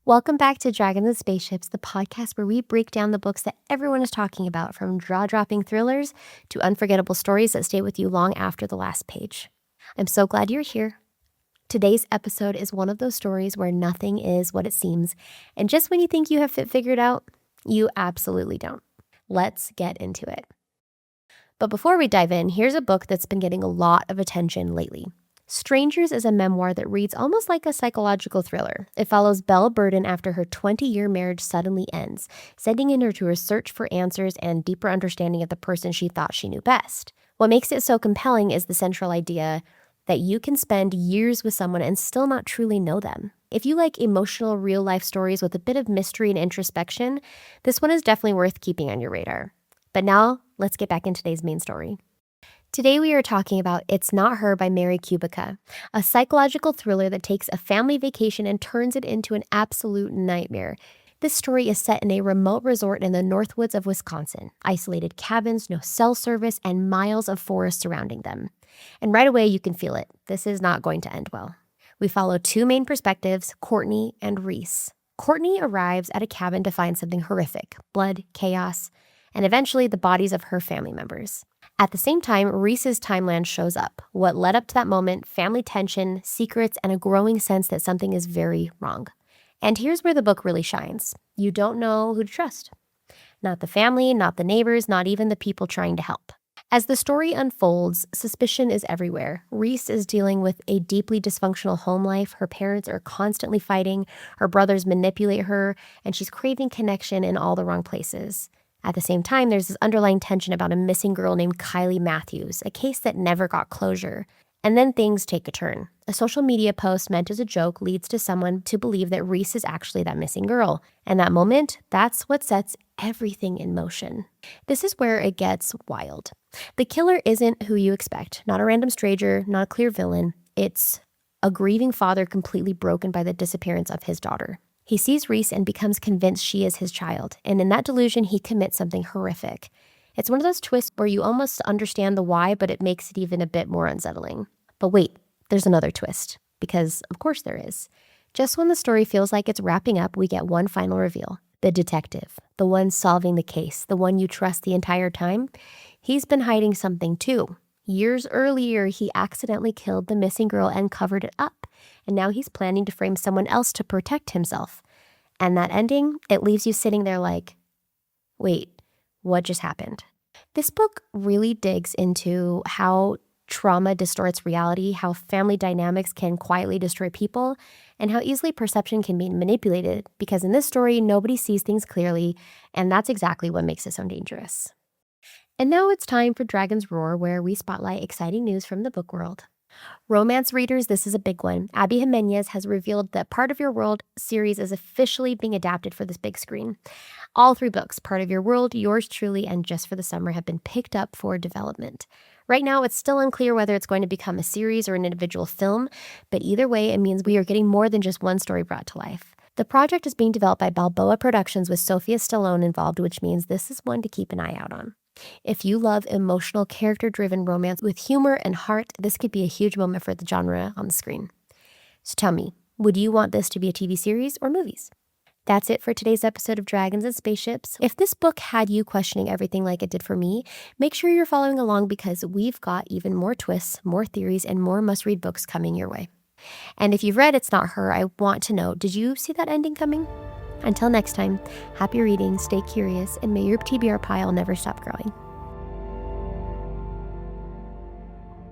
Welcome back to Dragons and Spaceships, the podcast where we break down the books that everyone is talking about, from jaw-dropping thrillers to unforgettable stories that stay with you long after the last page. I'm so glad you're here. Today's episode is one of those stories where nothing is what it seems, and just when you think you have it figured out, you absolutely don't. Let's get into it. But before we dive in, here's a book that's been getting a lot of attention lately. Strangers is a memoir that reads almost like a psychological thriller. It follows Belle Burden after her 20-year marriage suddenly ends, sending her to her search for answers and deeper understanding of the person she thought she knew best. What makes it so compelling is the central idea that you can spend years with someone and still not truly know them. If you like emotional, real-life stories with a bit of mystery and introspection, this one is definitely worth keeping on your radar. But now, let's get back into today's main story. Today we are talking about It's Not Her by Mary Kubica, a psychological thriller that takes a family vacation and turns it into an absolute nightmare. This story is set in a remote resort in the Northwoods of Wisconsin, isolated cabins, no cell service, and miles of forest surrounding them. And right away you can feel it. This is not going to end well. We follow two main perspectives, Courtney and Reese. Courtney arrives at a cabin to find something horrific, blood, chaos, and eventually the bodies of her family members. At the same time, Reese's timeline shows up. What led up to that moment, family tension, secrets, and a growing sense that something is very wrong. And here's where the book really shines. You don't know who to trust. Not the family, not the neighbors, not even the people trying to help. As the story unfolds, suspicion is everywhere. Reese is dealing with a deeply dysfunctional home life. Her parents are constantly fighting. Her brothers manipulate her, and she's craving connection in all the wrong places. At the same time, there's this underlying tension about a missing girl named Kylie Matthews, a case that never got closure. And then things take a turn. A social media post meant as a joke leads to someone to believe that Reese is actually that missing girl. And that moment, that's what sets everything in motion. This is where it gets wild. The killer isn't who you expect, not a random stranger, not a clear villain. It's a grieving father completely broken by the disappearance of his daughter. He sees Reese and becomes convinced she is his child, and in that delusion, he commits something horrific. It's one of those twists where you almost understand the why, but it makes it even a bit more unsettling. But wait, there's another twist, because of course there is. Just when the story feels like it's wrapping up, we get one final reveal. The detective, the one solving the case, the one you trust the entire time, he's been hiding something too. Years earlier, he accidentally killed the missing girl and covered it up. And now he's planning to frame someone else to protect himself. And that ending, it leaves you sitting there like, wait, what just happened? This book really digs into how trauma distorts reality, how family dynamics can quietly destroy people, and how easily perception can be manipulated, because in this story, nobody sees things clearly, and that's exactly what makes it so dangerous. And now it's time for Dragon's Roar, where we spotlight exciting news from the book world. Romance readers, this is a big one. Abby Jimenez has revealed that Part of Your World series is officially being adapted for this big screen. All three books, Part of Your World, Yours Truly, and Just for the Summer, have been picked up for development. Right now, it's still unclear whether it's going to become a series or an individual film, but either way, it means we are getting more than just one story brought to life. The project is being developed by Balboa Productions with Sophia Stallone involved, which means this is one to keep an eye out on. If you love emotional, character-driven romance with humor and heart, this could be a huge moment for the genre on the screen. So tell me, would you want this to be a TV series or movies? That's it for today's episode of Dragons and Spaceships. If this book had you questioning everything like it did for me, make sure you're following along, because we've got even more twists, more theories, and more must-read books coming your way. And if you've read It's Not Her, I want to know, did you see that ending coming? Until next time, happy reading, stay curious, and may your TBR pile never stop growing.